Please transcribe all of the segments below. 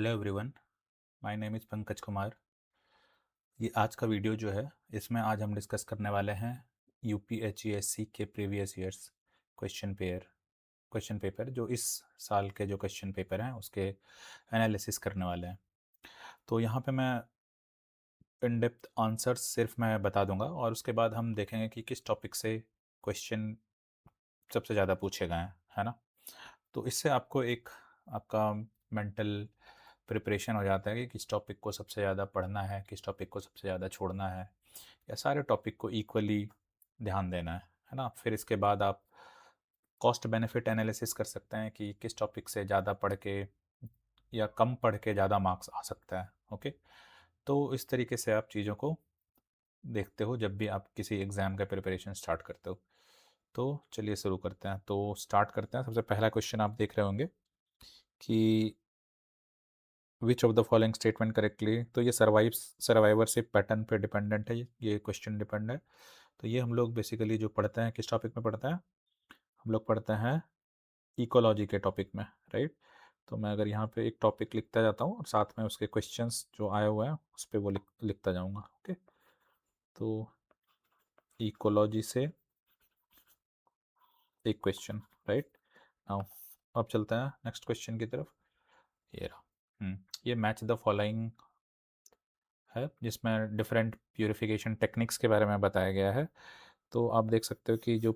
Hello everyone, my name is Pankaj Kumar. ये आज का वीडियो जो है, इसमें आज हम डिस्कस करने वाले हैं यूपीएचईएससी के प्रीवियस ईयर्स क्वेश्चन पेपर जो इस साल के जो क्वेश्चन पेपर हैं उसके एनालिसिस करने वाले हैं। तो यहाँ पे मैं इन डेप्थ आंसर्स सिर्फ मैं बता दूंगा और उसके बाद हम देखेंगे कि किस टॉपिक से क्वेश्चन सबसे ज़्यादा पूछे गए हैं, है ना। तो इससे आपको एक आपका मेंटल प्रिपरेशन हो जाता है कि किस टॉपिक को सबसे ज़्यादा पढ़ना है, किस टॉपिक को सबसे ज़्यादा छोड़ना है, या सारे टॉपिक को इक्वली ध्यान देना है ना। फिर इसके बाद आप कॉस्ट बेनिफिट एनालिसिस कर सकते हैं कि किस टॉपिक से ज़्यादा पढ़ के या कम पढ़ के ज़्यादा मार्क्स आ सकता है। ओके, तो इस तरीके से आप चीज़ों को देखते हो जब भी आप किसी एग्ज़ाम का प्रिपरेशन स्टार्ट करते हो। तो चलिए शुरू करते हैं। तो स्टार्ट करते हैं। सबसे पहला क्वेश्चन आप देख रहे होंगे कि विच of the following statement correctly. तो ये सर्वाइवरशिप पैटर्न पे डिपेंडेंट है, ये क्वेश्चन डिपेंड है। तो ये हम लोग बेसिकली जो पढ़ते हैं किस टॉपिक में पढ़ते हैं, हम लोग पढ़ते हैं इकोलॉजी के टॉपिक में, राइट। तो मैं अगर यहाँ पे एक टॉपिक लिखता जाता हूँ और साथ में उसके क्वेश्चंस जो आए हुए हैं उस पर वो लिखता जाऊँगा। ओके, तो इकोलॉजी से एक क्वेश्चन, राइट। नाउ अब चलते हैं नेक्स्ट क्वेश्चन की तरफ। ये रहा। ये मैच द फॉलोइंग है जिसमें डिफरेंट प्यूरिफिकेशन टेक्निक्स के बारे में बताया गया है। तो आप देख सकते हो कि जो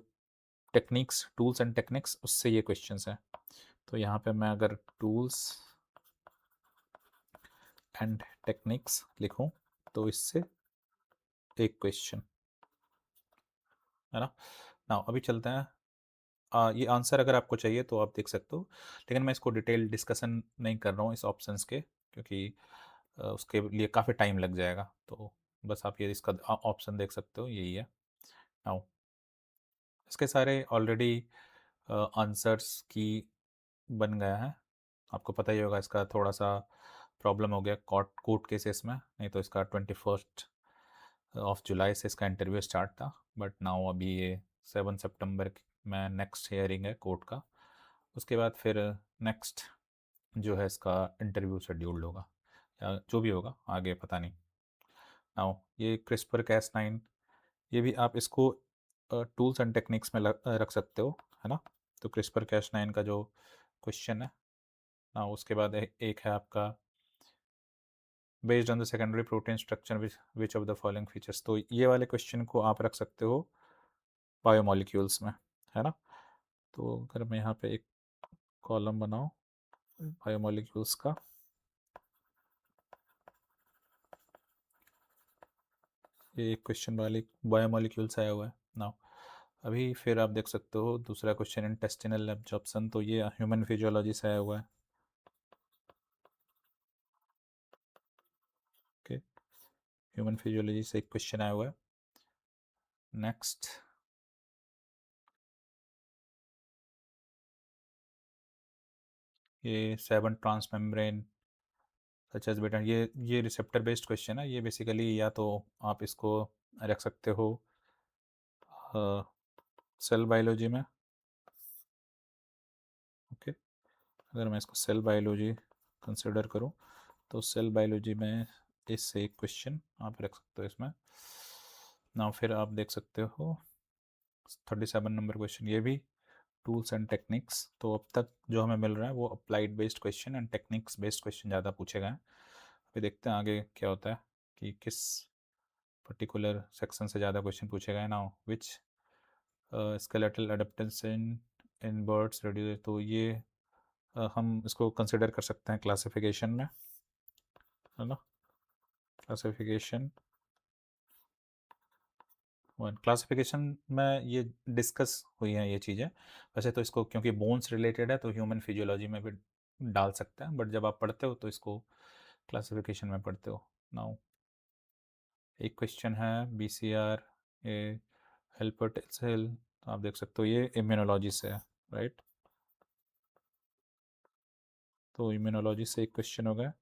टेक्निक्स, टूल्स एंड टेक्निक्स, उससे ये क्वेश्चंस हैं। तो यहाँ पे मैं अगर टूल्स एंड टेक्निक्स लिखूं तो इससे एक क्वेश्चन, है ना। नाउ अभी चलते हैं। ये आंसर अगर आपको चाहिए तो आप देख सकते हो, लेकिन मैं इसको डिटेल डिस्कशन नहीं कर रहा हूँ इस ऑप्शंस के, क्योंकि उसके लिए काफ़ी टाइम लग जाएगा। तो बस आप ये इसका ऑप्शन देख सकते हो, यही है। नाउ इसके सारे ऑलरेडी आंसर्स की बन गया है। आपको पता ही होगा इसका थोड़ा सा प्रॉब्लम हो गया कोर्ट केसेस में, नहीं तो इसका 21 जुलाई से इसका इंटरव्यू स्टार्ट था। बट नाउ अभी ये 7 सितंबर में नेक्स्ट हियरिंग है कोर्ट का। उसके बाद फिर नेक्स्ट जो है इसका इंटरव्यू शेड्यूल्ड होगा, या जो भी होगा आगे पता नहीं। नाउ ये क्रिस्पर कैस 9, ये भी आप इसको टूल्स एंड टेक्निक्स में रख सकते हो, है ना। तो क्रिस्पर कैस 9 का जो क्वेश्चन है ना, उसके बाद एक है आपका based on the secondary protein structure which of the following features. तो ये वाले क्वेश्चन को आप रख सकते हो बायोमोलिक्यूल्स में, है ना। तो अगर मैं यहाँ पे एक कॉलम बनाऊँ बायोमोलिक्यूल्स का, ये एक क्वेश्चन वाली बायोमोलिक्यूल्स आया हुआ है। नाउ अभी फिर आप देख सकते हो दूसरा क्वेश्चन इंटेस्टिनल एब्जॉर्प्शन, तो ये ह्यूमन फिजियोलॉजी से आया हुआ है। ओके, ह्यूमन फिजियोलॉजी से एक क्वेश्चन आया हुआ है। नेक्स्ट ये 7 ट्रांसमेम्ब्रेन सच एज बेटा, ये रिसेप्टर बेस्ड क्वेश्चन है। ये बेसिकली या तो आप इसको रख सकते हो सेल बायोलॉजी में। ओके, अगर मैं इसको सेल बायोलॉजी कंसिडर करूं तो सेल बायोलॉजी में इससे एक क्वेश्चन आप रख सकते हो इसमें ना। फिर आप देख सकते हो 37 नंबर क्वेश्चन, ये भी टूल्स एंड टेक्निक्स। तो अब तक जो हमें मिल रहा है वो applied based question and techniques based question ज़्यादा पूछे गए हैं। अभी देखते हैं आगे क्या होता है कि किस पर्टिकुलर सेक्शन से ज़्यादा क्वेश्चन पूछे गए ना। विच skeletal adaptation in birds reduce, तो ये हम इसको कंसिडर कर सकते हैं क्लासिफिकेशन में, है ना। क्लासिफिकेशन वन, क्लासिफिकेशन में ये डिस्कस हुई हैं ये चीज़ें। वैसे तो इसको क्योंकि बोन्स रिलेटेड है तो ह्यूमन फिजियोलॉजी में भी डाल सकते हैं, बट जब आप पढ़ते हो तो इसको क्लासिफिकेशन में पढ़ते हो। नाउ एक क्वेश्चन है B C R A helper cell, तो आप देख सकते हो ये इम्यूनोलॉजी से है, राइट। तो इम्यूनोलॉजी से एक क्वेश्चन हो गया।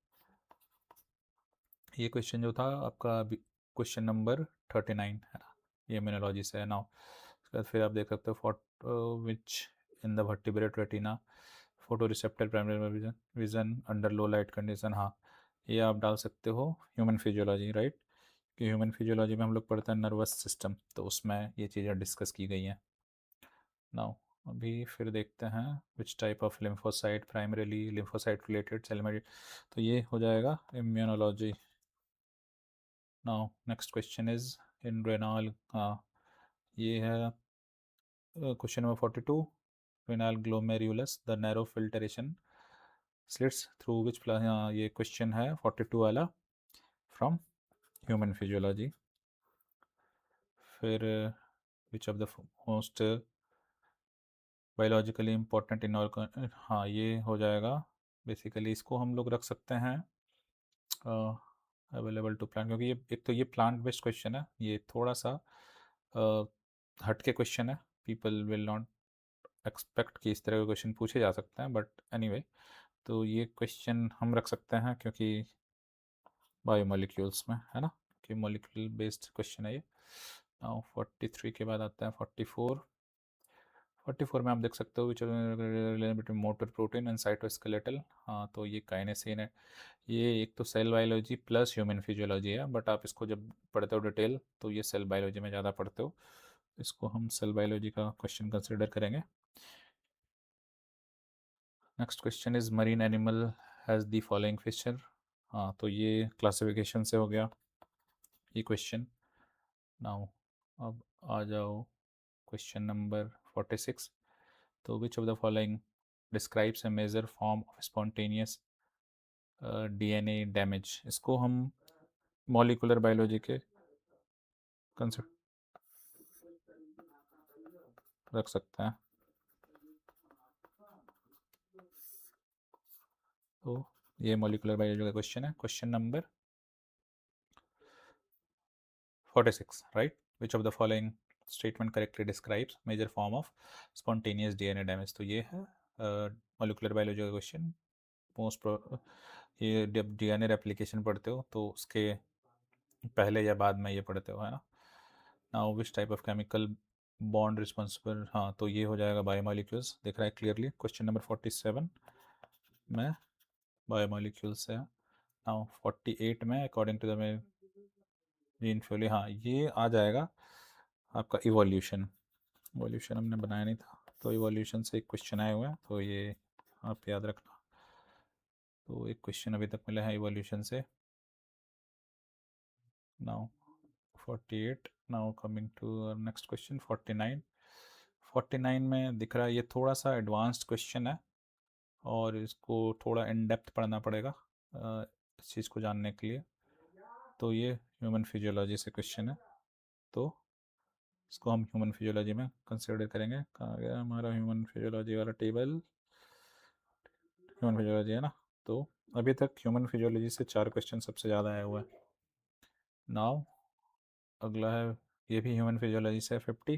ये क्वेश्चन जो था आपका क्वेश्चन नंबर 39, है ना, ये इम्यूनोलॉजी से है। नाउ उसके बाद फिर आप देख सकते हो fought which in the vertebrate retina photo receptor, primary vision, vision under low light condition, हाँ ये आप डाल सकते हो। ह्यूमन फिजियोलॉजी, राइट, कि ह्यूमन फिजियोलॉजी में हम लोग पढ़ते हैं नर्वस सिस्टम, तो उसमें ये चीज़ें डिस्कस की गई हैं। नाउ अभी फिर देखते हैं which type of lymphocyte primarily lymphocyte related cell, तो ये हो जाएगा immunology. Now next question is in renal, हाँ ये है question number 42, renal glomerulus the narrow filtration slits through which हाँ ये क्वेश्चन है 42 वाला फ्रॉम ह्यूमन फिजियोलॉजी। फिर which of the most biologically important in, हाँ ये हो जाएगा। बेसिकली इसको हम लोग रख सकते हैं अवेलेबल टू प्लांट, क्योंकि ये एक तो ये प्लांट बेस्ड क्वेश्चन है, ये थोड़ा सा हट के क्वेश्चन है, पीपल विल नॉट एक्सपेक्ट कि इस तरह के क्वेश्चन पूछे जा सकते हैं, बट एनीवे तो ये क्वेश्चन हम रख सकते हैं क्योंकि बायोमोलिक्यूल्स में है ना, कि मॉलिक्यूल बेस्ड क्वेश्चन है ये। नाउ 43 के बाद आता है 44। 44 में आप देख सकते हो which between motor protein and cytoskeletal, हाँ तो ये काइनेसिन है। ये एक तो cell biology plus human physiology है, बट आप इसको जब पढ़ते हो डिटेल तो ये सेल बायोलॉजी में ज़्यादा पढ़ते हो, इसको हम सेल बायोलॉजी का क्वेश्चन कंसिडर करेंगे। Next question is marine animal has the following feature, हाँ तो ये क्लासिफिकेशन से हो गया ये क्वेश्चन। नाउ अब आ जाओ क्वेश्चन नंबर 46, तो which of the following describes a major form of spontaneous DNA damage, इसको हम मॉलिकुलर बायोलॉजी के कंसेप्ट रख सकते हैं। तो ये मॉलिकुलर बायोलॉजी का क्वेश्चन है, question number 46, right, which of the following statement correctly describes major form of spontaneous DNA damage, तो ये है मॉलिकुलर बायोलॉजी का क्वेश्चन। मोस्ट ये जब डीएनए रेप्लिकेशन पढ़ते हो तो उसके पहले या बाद में ये पढ़ते हो, है ना। Now which type of chemical bond responsible, हाँ तो ये हो जाएगा बायोमोलिक्यूल्स, दिख रहा है क्लियरली क्वेश्चन नंबर 47 में बायोमोलिक्यूल्स है। नाउ 48 में according to the gene fully, हाँ ये आ जाएगा आपका इवोल्यूशन। इवोल्यूशन हमने बनाया नहीं था, तो इवोल्यूशन से एक क्वेश्चन आए हुए हैं, तो ये आप याद रखना। तो एक क्वेश्चन अभी तक मिला है इवोल्यूशन से। Now 48, now coming to next question 49। 49 में दिख रहा है ये थोड़ा सा एडवांस्ड क्वेश्चन है और इसको थोड़ा इन डेप्थ पढ़ना पड़ेगा इस चीज़ को जानने के लिए। तो ये ह्यूमन फिजियोलॉजी से क्वेश्चन है, तो इसको हम ह्यूमन फिजियोलॉजी में कंसिडर करेंगे। कहाँ गया हमारा ह्यूमन फिजियोलॉजी वाला टेबल, ह्यूमन फिजियोलॉजी है ना। तो अभी तक ह्यूमन फिजियोलॉजी से 4 क्वेश्चन सबसे ज़्यादा आया हुआ है। नाउ अगला है ये भी ह्यूमन फिजियोलॉजी से 50,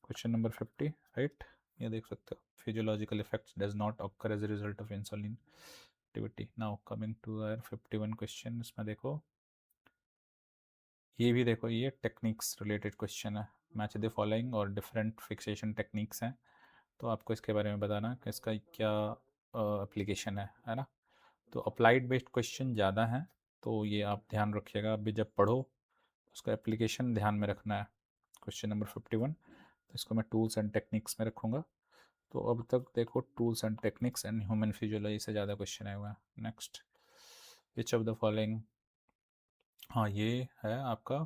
क्वेश्चन नंबर 50, राइट, ये देख सकते हो physiological effects does not occur as a result of insulin activity. Now coming to our 51 question, इसमें देखो ये भी देखो ये टेक्निक्स रिलेटेड क्वेश्चन है, मैच द फॉलोइंग और डिफरेंट फिक्सेशन टेक्निक्स हैं, तो आपको इसके बारे में बताना कि इसका क्या एप्लीकेशन है ना। तो अप्लाइड बेस्ड क्वेश्चन ज़्यादा हैं, तो ये आप ध्यान रखिएगा अभी जब पढ़ो, उसका एप्लीकेशन ध्यान में रखना है। क्वेश्चन नंबर 51, तो इसको मैं टूल्स एंड टेक्निक्स में रखूँगा। तो अब तक देखो tools and techniques and human physiology से ज़्यादा क्वेश्चन आए हुए हैं। Next, which of the following, हाँ ये है आपका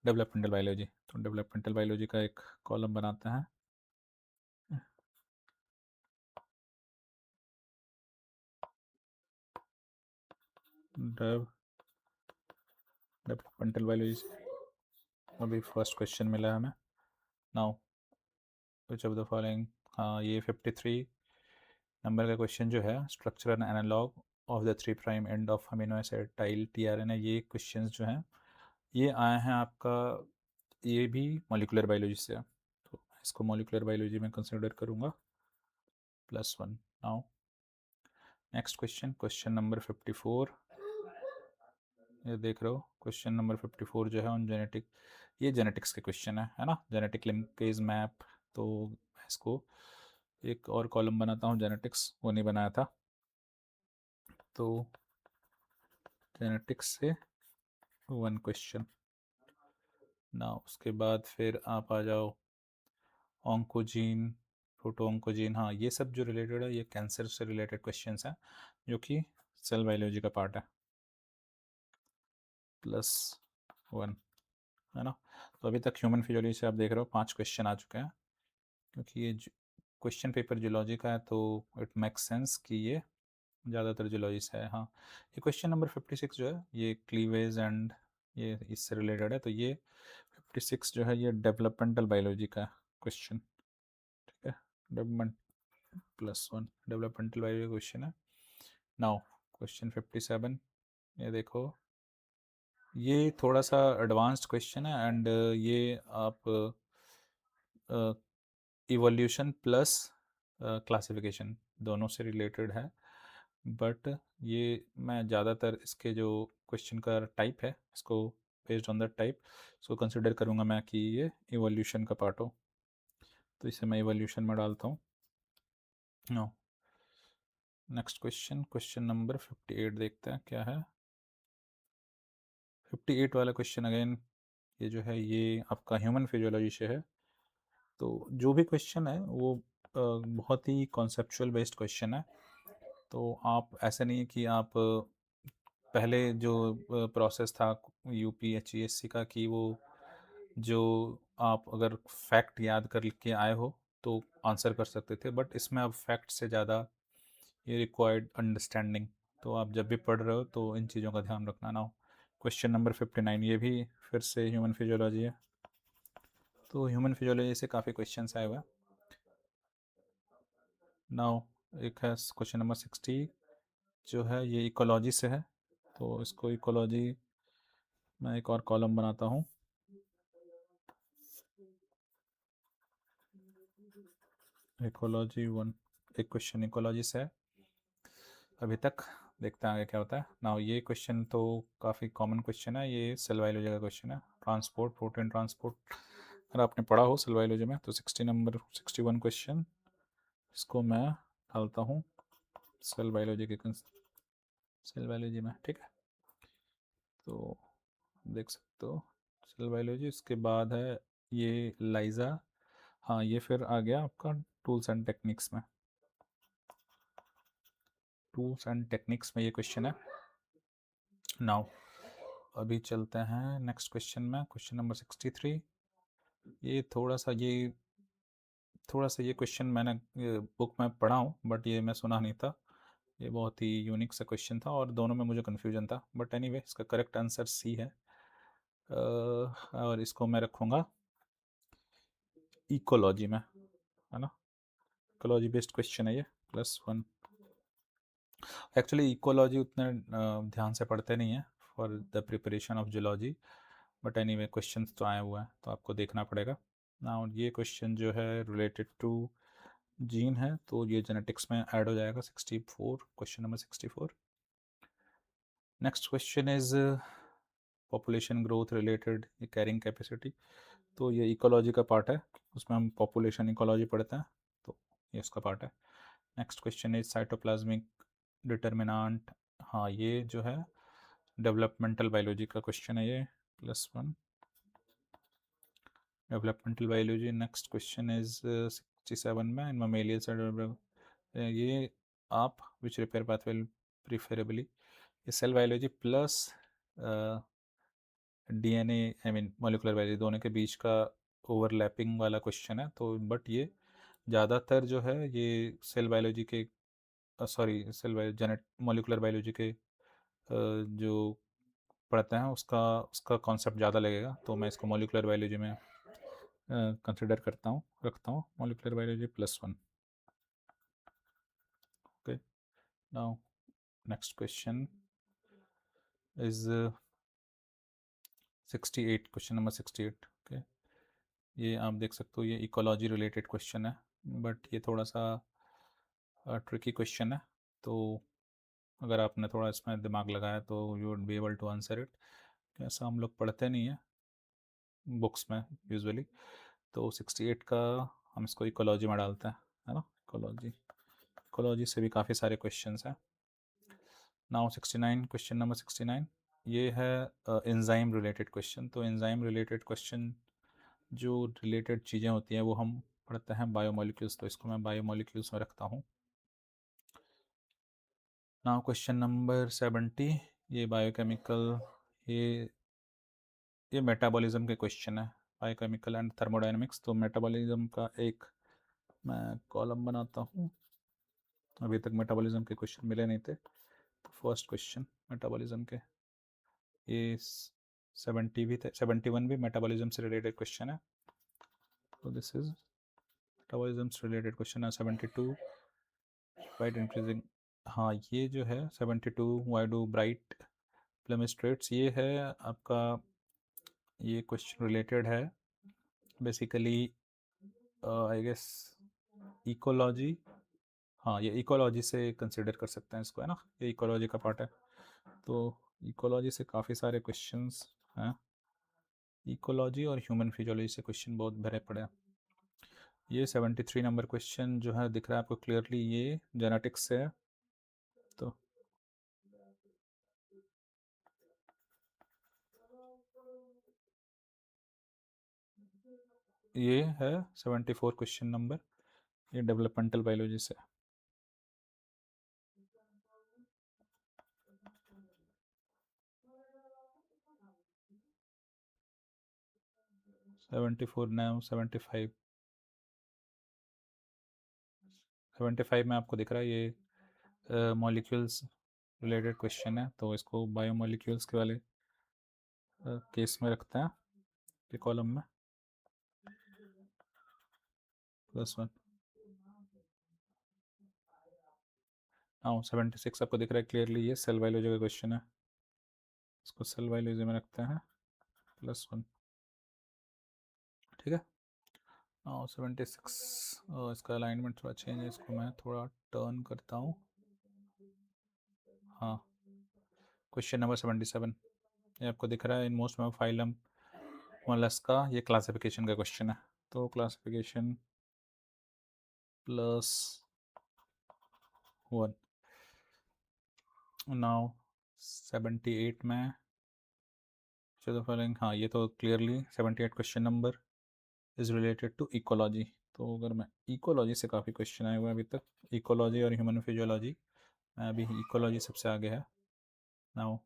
डेवलपमेंटल बायोलॉजी, तो डेवलपमेंटल बायोलॉजी का एक कॉलम बनाते हैं। डेवलपमेंटल बायोलॉजी से अभी फर्स्ट क्वेश्चन मिला है हमें। Now which of the following, हाँ ये 53 नंबर का क्वेश्चन जो है, structure and analog of the 3 prime end of amino acid tile tRNA, ये क्वेश्चंस जो हैं ये आए हैं आपका, ये भी मॉलिकुलर बायोलॉजी से है, तो इसको मॉलिकुलर बायोलॉजी में कंसिडर करूँगा +1। Now next question, question number 54, ये देख रहे हो क्वेश्चन नंबर 54 जो है ऑन जेनेटिक, ये जेनेटिक्स के क्वेश्चन है ना, जेनेटिक लिंकेज मैप, तो इसको एक और कॉलम बनाता हूँ जेनेटिक्स, वो नहीं बनाया था, तो जेनेटिक्स से 1 क्वेश्चन ना। उसके बाद फिर आप आ जाओ ऑन्कोजीन, प्रोटो ऑन्कोजीन, हाँ ये सब जो रिलेटेड है ये कैंसर से रिलेटेड क्वेश्चंस हैं जो कि सेल बायोलॉजी का पार्ट है, +1, है ना। तो अभी तक ह्यूमन फिजियोलॉजी से आप देख रहे हो 5 क्वेश्चन आ चुके हैं, क्योंकि ये क्वेश्चन पेपर जियोलॉजी का है तो इट मेक्स सेंस कि ये ज़्यादातर जियोलॉजी से है। हाँ, ये क्वेश्चन नंबर 56 जो है ये क्लीवेज एंड ये इससे रिलेटेड है, तो ये 56 जो है ये डेवलपमेंटल बायोलॉजी का क्वेश्चन, ठीक है। डेवलपमेंट +1 डेवलपमेंटल बायोलॉजी क्वेश्चन है। नाउ क्वेश्चन 57, ये देखो, ये थोड़ा सा एडवांस्ड क्वेश्चन है एंड ये आप इवोल्यूशन प्लस क्लासिफिकेशन दोनों से रिलेटेड है, बट ये मैं ज़्यादातर इसके जो क्वेश्चन का टाइप है इसको बेस्ड ऑन द टाइप इसको कंसिडर करूँगा मैं कि ये इवोल्यूशन का पार्ट हो, तो इसे मैं इवोल्यूशन में डालता हूँ। No, next question, question number 58 देखते हैं क्या है। 58 वाला क्वेश्चन अगेन ये जो है ये आपका ह्यूमन फिजियोलॉजी से है, तो जो भी क्वेश्चन है वो बहुत ही कॉन्सेप्चुअल बेस्ड क्वेश्चन है, तो आप ऐसा नहीं है कि आप पहले जो प्रोसेस था यूपीएचसीएससी का कि वो जो आप अगर फैक्ट याद कर के आए हो तो आंसर कर सकते थे, बट इसमें अब फैक्ट से ज़्यादा ये रिक्वायर्ड अंडरस्टैंडिंग, तो आप जब भी पढ़ रहे हो तो इन चीज़ों का ध्यान रखना ना हो। क्वेश्चन नंबर 59 ये भी फिर से ह्यूमन फिजियोलॉजी है, तो ह्यूमन फिजियोलॉजी से काफ़ी क्वेश्चंस आए हुए हैं। नाउ एक है क्वेश्चन नंबर 60 जो है ये इकोलॉजी से है, तो इसको इकोलॉजी मैं एक और कॉलम बनाता हूँ, इकोलॉजी 1, एक क्वेश्चन इकोलॉजी से है अभी तक, देखते हैं आगे क्या होता है। नाउ ये क्वेश्चन तो काफ़ी कॉमन क्वेश्चन है, ये सेल बायोलॉजी का क्वेश्चन है, ट्रांसपोर्ट प्रोटीन ट्रांसपोर्ट अगर आपने पढ़ा हो सेल बायोलॉजी में तो 61 क्वेश्चन इसको मैं डालता हूँ सेल बायोलॉजी के सेल बायोलॉजी में, ठीक है। तो देख सकते हो सेल बायोलॉजी, इसके बाद है ये लाइजा, हाँ ये फिर आ गया आपका टूल्स एंड टेक्निक्स में, टूल्स एंड टेक्निक्स में ये क्वेश्चन है। नाउ अभी चलते हैं नेक्स्ट क्वेश्चन में, क्वेश्चन नंबर 63, ये थोड़ा सा ये क्वेश्चन मैंने बुक में पढ़ा हूँ बट ये मैं सुना नहीं था, ये बहुत ही यूनिक सा क्वेश्चन था और दोनों में मुझे कन्फ्यूजन था, बट एनीवे इसका करेक्ट आंसर सी है। और इसको मैं रखूँगा इकोलॉजी में, है ना, इकोलॉजी बेस्ड क्वेश्चन है ये, +1। एक्चुअली इकोलॉजी उतने ध्यान से पढ़ते नहीं है for the preparation of geology, but anyway questions तो आए हुए हैं तो आपको देखना पड़ेगा ना। ये क्वेश्चन जो है रिलेटेड टू जीन है तो ये जेनेटिक्स में ऐड हो जाएगा, 64, question number 64। Next question is population growth related carrying capacity, तो ये इकोलॉजी का पार्ट है, उसमें हम पॉपुलेशन इकोलॉजी पढ़ते हैं, तो ये उसका पार्ट है। Next question is cytoplasmic determinant, हाँ ये जो है डेवलपमेंटल बायोलॉजी का क्वेश्चन है ये, +1 developmental biology. Next question is 67 में इन ममेलियन, ये आप विच रिपेयर पाथवे प्रिफरेबली, ये cell biology plus DNA I mean molecular biology दोनों के बीच का ओवरलैपिंग वाला क्वेश्चन है, तो बट ये ज़्यादातर जो है ये सेल बायोलॉजी के sorry cell bio genet molecular biology के जो पढ़ते हैं उसका उसका कॉन्सेप्ट ज़्यादा लगेगा, तो मैं इसको मॉलिक्यूलर बायोलॉजी में कंसिडर करता हूँ, रखता हूँ molecular biology +1। Okay, now next question is 68, question number 68। Okay, ये आप देख सकते हो ये इकोलॉजी रिलेटेड क्वेश्चन है, बट ये थोड़ा सा ट्रिकी क्वेश्चन है, तो अगर आपने थोड़ा इसमें दिमाग लगाया तो you would be able to answer it. ऐसा हम लोग पढ़ते नहीं है बुक्स में यूजुअली, तो 68 का हम इसको इकोलॉजी में डालते हैं, है ना, इकोलॉजी, इकोलॉजी से भी काफ़ी सारे क्वेश्चंस हैं। नाउ 69, क्वेश्चन नंबर 69 ये है एंजाइम रिलेटेड क्वेश्चन। तो एंजाइम रिलेटेड क्वेश्चन जो रिलेटेड चीज़ें होती हैं वो हम पढ़ते हैं बायोमोलिक्यूल्स, तो इसको मैं बायोमोलिक्यूल्स में रखता हूँ। नाउ क्वेश्चन नंबर 70, ये बायोकेमिकल, ये मेटाबॉलिज्म के क्वेश्चन है, बायोकेमिकल एंड थर्मोडायनेमिक्स। तो मेटाबॉलिज्म का एक मैं कॉलम बनाता हूँ, अभी तक मेटाबॉलिज्म के क्वेश्चन मिले नहीं थे। तो फर्स्ट क्वेश्चन मेटाबॉलिज्म के, ये 70 भी थे, 71 भी मेटाबॉलिज्म से रिलेटेड क्वेश्चन है। तो दिस इज मेटाबॉलिज्म से रिलेटेड क्वेश्चन है। 72 ब्राइट इंक्रीजिंग, हाँ ये जो है 72 why do bright plum straits, ये है आपका, ये क्वेश्चन रिलेटेड है बेसिकली आई गेस इकोलॉजी, हाँ ये इकोलॉजी से कंसिडर कर सकते हैं इसको, है ना, ये इकोलॉजी का पार्ट है। तो इकोलॉजी से काफ़ी सारे क्वेश्चंस हैं, इकोलॉजी और ह्यूमन फिजियोलॉजी से क्वेश्चन बहुत भरे पड़े हैं। ये 73 नंबर क्वेश्चन जो है दिख रहा है आपको क्लियरली, ये जेनेटिक्स से है। तो ये है 74 क्वेश्चन नंबर, ये डेवलपमेंटल बायोलॉजी से। 74 नाउ 75, 75 में आपको दिख रहा है ये मॉलिक्यूल्स रिलेटेड क्वेश्चन है, तो इसको बायोमोलिक्यूल्स के वाले केस में रखते हैं, के कॉलम में +1। हाँ 76 आपको दिख रहा है क्लियरली, ये सेल बायोलॉजी का क्वेश्चन है, इसको सेल बायोलॉजी में रखते हैं +1, ठीक है। हाँ 76, इसका अलाइनमेंट थोड़ा चेंज है, इसको मैं थोड़ा टर्न करता हूँ। हाँ क्वेश्चन नंबर 77, ये आपको दिख रहा है इन मोस्ट फाइलम मोलस्का, ये क्लासिफिकेशन का क्वेश्चन है। तो क्लासिफिकेशन +1। नाउ 78 में चलो फॉलोइंग, हाँ ये तो clearly 78 question number is related to ecology. तो अगर मैं इकोलॉजी से काफ़ी क्वेश्चन आए हुए हैं अभी तक, इकोलॉजी और ह्यूमन फिजियोलॉजी में अभी इकोलॉजी सबसे आगे है। नाउ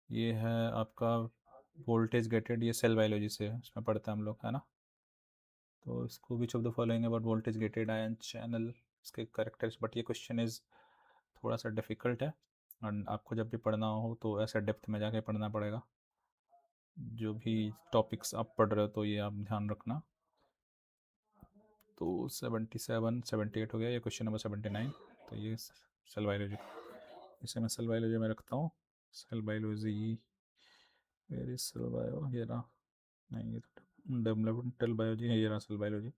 ये है आपका वोल्टेज गेटेड, ये सेल बायोलॉजी से है, इसमें पढ़ते हैं हम लोग, है ना। तो इसको विच of the following about voltage gated ion channel, इसके करेक्टर्स, बट ये क्वेश्चन इज़ थोड़ा सा डिफ़िकल्ट है, और आपको जब भी पढ़ना हो तो ऐसे डेप्थ में जाके पढ़ना पड़ेगा, जो भी टॉपिक्स आप पढ़ रहे हो तो ये आप ध्यान रखना। तो 77 78 हो गया, ये क्वेश्चन नंबर 79, तो ये सेल बायोलॉजी, इसे मैं सेल बायोलॉजी में रखता हूँ। Cell biology, very cell bio, ये रहा, नहीं ये तो डेवलपमेंटल बायोलॉजी है, ये रहा सेल बायोलॉजी,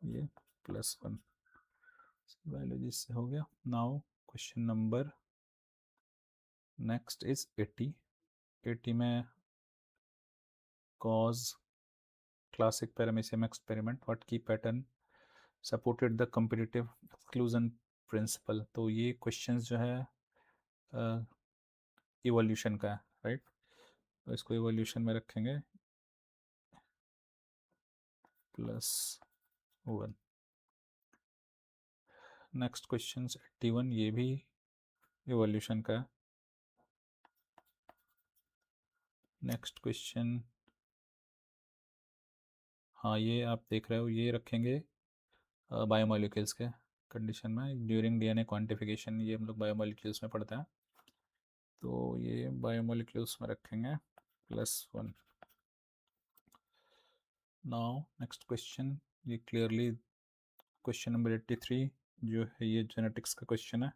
ये +1 बायोलॉजी से हो गया। Now question number next is 80, 80 में Gause classic paramecium experiment, what की pattern supported the competitive exclusion principle. तो ये क्वेश्चंस जो है इवोल्यूशन का है, राइट, तो इसको इवोल्यूशन में रखेंगे +1। नेक्स्ट क्वेश्चन 81, ये भी इवोल्यूशन का है। नेक्स्ट क्वेश्चन, हाँ ये आप देख रहे हो, ये रखेंगे बायोमोलिक्यूल्स के कंडीशन में ड्यूरिंग डीएनए क्वांटिफिकेशन, ये हम लोग बायोमोलिक्यूल्स में पढ़ते हैं, तो ये बायोमोलिक्यूल्स में रखेंगे +1। नाउ नेक्स्ट क्वेश्चन, ये क्लियरली क्वेश्चन नंबर 83 जो है ये जेनेटिक्स का क्वेश्चन है,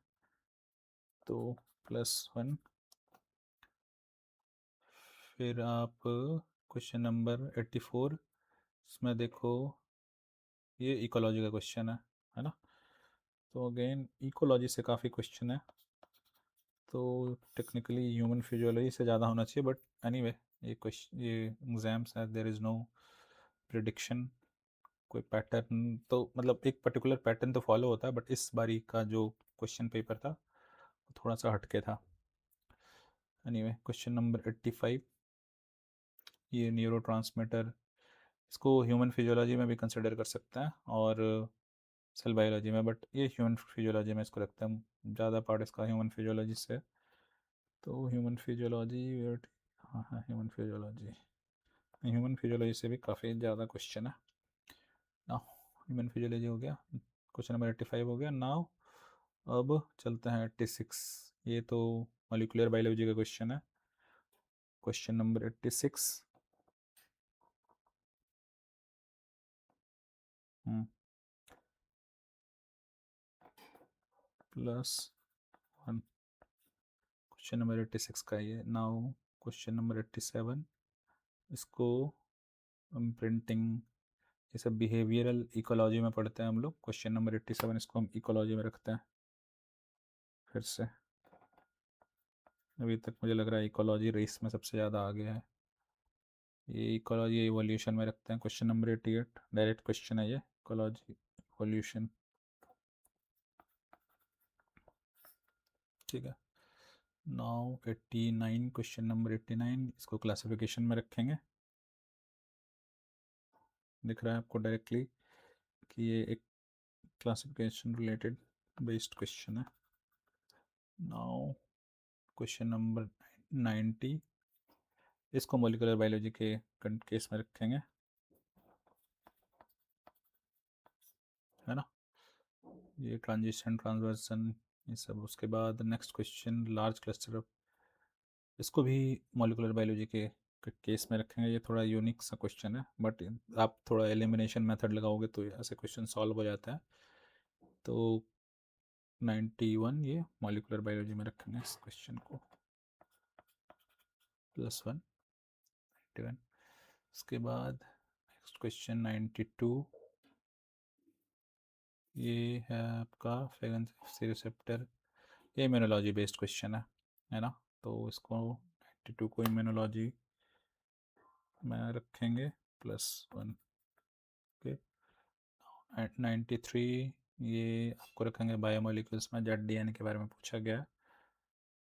तो +1। फिर आप क्वेश्चन नंबर 84, इसमें देखो ये इकोलॉजी का क्वेश्चन है ना। तो अगेन इकोलॉजी से काफ़ी क्वेश्चन है, तो टेक्निकली ह्यूमन फिजियोलॉजी से ज़्यादा होना चाहिए, बट एनीवे ये क्वेश्चन, ये एग्जाम्स है, देयर इज़ नो प्रिडिक्शन, कोई पैटर्न तो मतलब एक पर्टिकुलर पैटर्न तो फॉलो होता है, बट इस बारी का जो क्वेश्चन पेपर था वो थोड़ा सा हटके था। एनीवे, क्वेश्चन नंबर 85, ये न्यूरो इसको ह्यूमन फिजियोलॉजी में भी कंसिडर कर सकते हैं और सेल बायोलॉजी में, बट ये ह्यूमन फिजियोलॉजी में इसको रखते हैं, ज़्यादा पार्ट इसका ह्यूमन फिजियोलॉजी से। तो ह्यूमन फिजियोलॉजी, हाँ हाँ ह्यूमन फिजियोलॉजी से भी काफ़ी ज़्यादा क्वेश्चन है। नाउ ह्यूमन फिजियोलॉजी हो गया, क्वेश्चन नंबर 85 हो गया। नाउ अब चलते हैं 86, ये तो मॉलिक्यूलर बायोलॉजी का क्वेश्चन है। क्वेश्चन नंबर 86, +1, क्वेश्चन नंबर 86 का ये। नाउ क्वेश्चन नंबर 87, इसको हम प्रिंटिंग, ये सब बिहेवियरल इकोलॉजी में पढ़ते हैं हम लोग। क्वेश्चन नंबर 87 इसको हम इकोलॉजी में रखते हैं फिर से। अभी तक मुझे लग रहा है इकोलॉजी रेस में सबसे ज़्यादा आगे है, ये इकोलॉजी इवोल्यूशन में रखते हैं। क्वेश्चन नंबर 88 डायरेक्ट क्वेश्चन है ये, इकोलॉजी इवोल्यूशन, ठीक है। नाउ 89, क्वेश्चन नंबर 89, इसको क्लासिफिकेशन में रखेंगे। दिख रहा है आपको डायरेक्टली कि ये एक क्लासिफिकेशन रिलेटेड बेस्ड क्वेश्चन है। नाउ क्वेश्चन नंबर 90, इसको मॉलिक्यूलर बायोलॉजी के केस में रखेंगे, है ना, ये ट्रांजिशन ट्रांसवर्सन ये सब। उसके बाद next question large cluster of, इसको भी मॉलिक्यूलर बायोलॉजी के केस में रखेंगे। ये थोड़ा यूनिक सा क्वेश्चन है, बट आप थोड़ा एलिमिनेशन मेथड लगाओगे तो ऐसे क्वेश्चन सॉल्व हो जाता है। तो 91 ये मॉलिक्यूलर बायोलॉजी में रखेंगे इस क्वेश्चन को, +1, 91। उसके बाद नेक्स्ट क्वेश्चन 92, ये है आपका फ्रेगनेंस रिसेप्टर, ये इम्यूनोलॉजी बेस्ड क्वेश्चन है ना। तो इसको 92 को इम्यूनोलॉजी में रखेंगे, +1, ओके। 93, ये आपको रखेंगे बायोमोलिक्यूल्स में, जेड डीएनए के बारे में पूछा गया,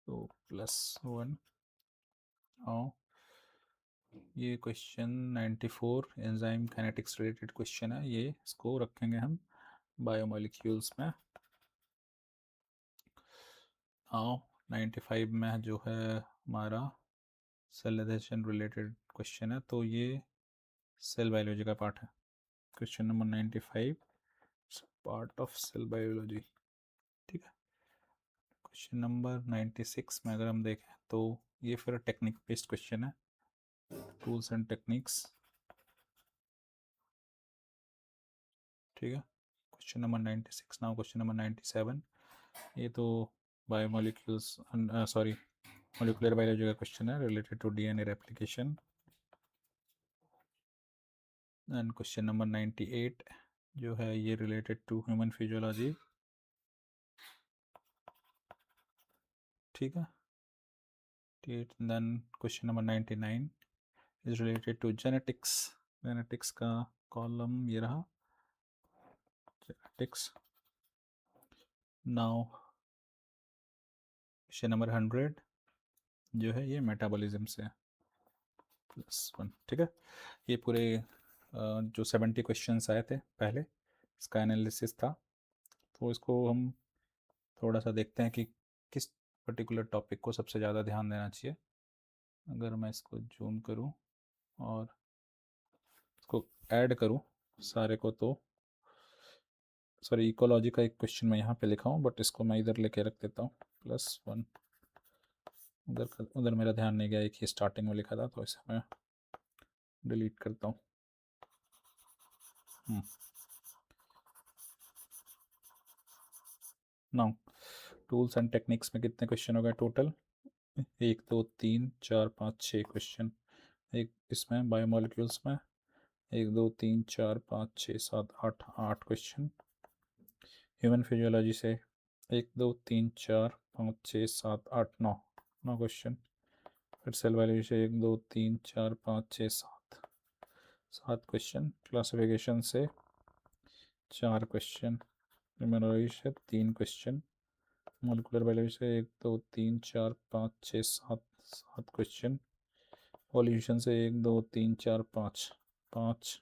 तो +1। और ये question 94 enzyme kinetics related question है, ये इसको रखेंगे हम बायोमोलिक्यूल्स में। और 95 में जो है हमारा सेल एडेशन रिलेटेड क्वेश्चन है, तो ये सेल बायोलॉजी का पार्ट है। Question number 95 part of cell biology, ठीक है। क्वेश्चन नंबर 96 में अगर हम देखें तो ये फिर टेक्निक बेस्ड क्वेश्चन है, टूल्स एंड टेक्निक्स, ठीक है। Question number 96। Now question number 97, ये तो बायोमोलिक्यूल्स, सॉरी मॉलिक्यूलर बायोलॉजी का क्वेश्चन है related to DNA replication. And question number 98 जो है ये रिलेटेड टू ह्यूमन फिजियोलॉजी, ठीक है। Then question number 99 is related to genetics, genetics का कॉलम ये रहा, जेनेटिक्स। नाउ क्वेश्चन नंबर 100 जो है ये मेटाबॉलिज्म से, +1, ठीक है। ये पूरे जो 70 क्वेश्चंस आए थे पहले, इसका एनालिसिस था। तो इसको हम थोड़ा सा देखते हैं कि किस पर्टिकुलर टॉपिक को सबसे ज़्यादा ध्यान देना चाहिए। अगर मैं इसको जूम करूं और इसको ऐड करूं सारे को, तो सॉरी इकोलॉजी का एक क्वेश्चन मैं यहाँ पे लिखा हूँ, बट इसको मैं इधर लेके रख देता हूँ, +1। उधर उधर मेरा ध्यान नहीं गया, एक ही स्टार्टिंग में लिखा था, तो इसे मैं डिलीट करता हूँ। नाउ टूल्स एंड टेक्निक्स में कितने क्वेश्चन हो गए टोटल? 1 2 3 4 5 6 क्वेश्चन। एक इसमें बायोमोलिक्यूल्स में 1 2 3 4 5 6 7 8 8 क्वेश्चन। ह्यूमन फिजियोलॉजी से 1 2 3 4 5 6 7 8 9 9 क्वेश्चन। फिर सेल बायोलॉजी से 1 2 3 4 5 6 7 7 क्वेश्चन। क्लासिफिकेशन से 4 क्वेश्चन, इम्यूनोलॉजी से 3 क्वेश्चन, मोलिकुलर बायोलॉजी से 1 2 3 4 5 6 7 क्वेश्चन, पॉल्यूशन से 1 2 3 4 5 5,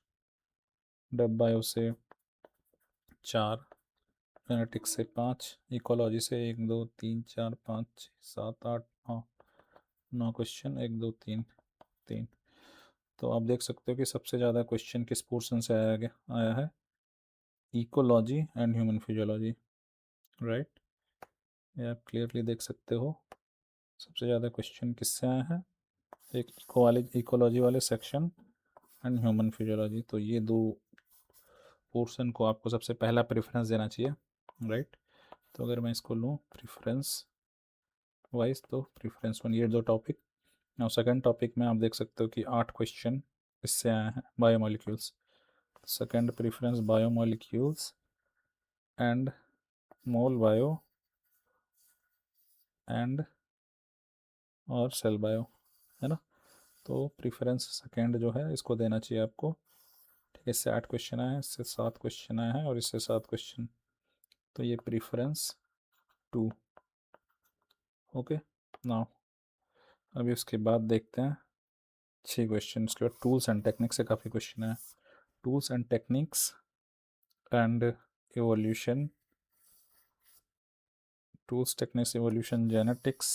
डब बायो से 4, जेनेटिक्स से 5, इकोलॉजी से 1 2 3 4 5 6 7 8 9 क्वेश्चन, 1 2 3 3। तो आप देख सकते हो कि सबसे ज़्यादा क्वेश्चन किस पोर्शन से आया है, ecology and human physiology, right. ये आप क्लियरली देख सकते हो सबसे ज़्यादा क्वेश्चन किससे आया है, एक इकोलॉजी वाले सेक्शन एंड ह्यूमन फिजियोलॉजी। तो ये दो पोर्शन को आपको सबसे पहला प्रेफरेंस देना चाहिए, राइट। तो अगर मैं इसको लूँ प्रेफरेंस वाइज, तो प्रेफरेंस 1 ये दो टॉपिक। और सेकंड टॉपिक में आप देख सकते हो कि 8 क्वेश्चन इससे आए हैं, biomolecules. Second preference biomolecules and mole bio and और सेल बायो, है ना। तो प्रेफरेंस सेकंड जो है इसको देना चाहिए आपको, ठीक है। इससे 8 क्वेश्चन आए हैं, इससे 7 क्वेश्चन आए हैं और इससे 7 क्वेश्चन, तो ये प्रेफरेंस 2। ओके, नाउ अभी उसके बाद देखते हैं 6 क्वेश्चन। उसके बाद टूल्स एंड टेक्निक्स से काफ़ी क्वेश्चन है, tools and techniques and evolution, tools techniques evolution, genetics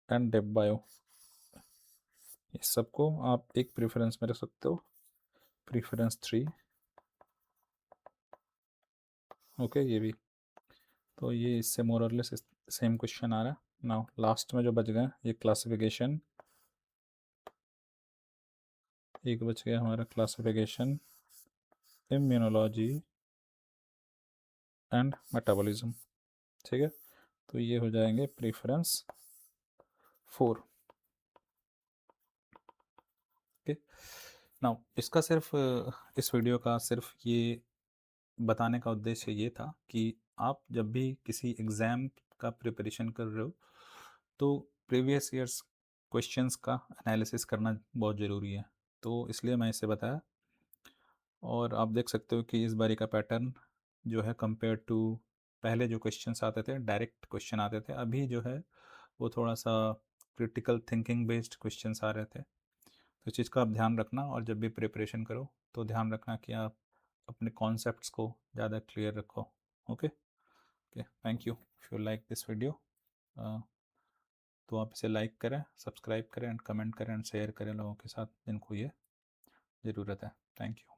and dev bio. इस सबको आप एक प्रेफरेंस में रख सकते हो, प्रेफरेंस 3। ओके, ये भी, तो ये इससे मोर और लेस सेम क्वेश्चन आ रहा है। नाउ लास्ट में जो बच गए ये क्लासिफिकेशन, एक बच गया हमारा क्लासिफिकेशन, इम्यूनोलॉजी एंड मेटाबॉलिज्म, ठीक है। तो ये हो जाएंगे प्रेफरेंस 4। ओके, नाउ इसका सिर्फ इस वीडियो का सिर्फ ये बताने का उद्देश्य ये था कि आप जब भी किसी एग्ज़ाम का प्रिपरेशन कर रहे हो तो प्रीवियस ईयर्स क्वेश्चंस का एनालिसिस करना बहुत ज़रूरी है, तो इसलिए मैं इसे बताया। और आप देख सकते हो कि इस बारी का पैटर्न जो है कंपेयर टू पहले जो क्वेश्चंस आते थे डायरेक्ट क्वेश्चन आते थे, अभी जो है वो थोड़ा सा क्रिटिकल थिंकिंग बेस्ड क्वेश्चंस आ रहे थे। तो इस चीज़ का आप ध्यान रखना, और जब भी प्रिपरेशन करो तो ध्यान रखना कि आप अपने कॉन्सेप्ट्स को ज़्यादा क्लियर रखो। Okay okay, thank you. If you like this video तो आप इसे लाइक करें, सब्सक्राइब करें एंड कमेंट करें एंड शेयर करें लोगों के साथ जिनको ये ज़रूरत है। Thank you.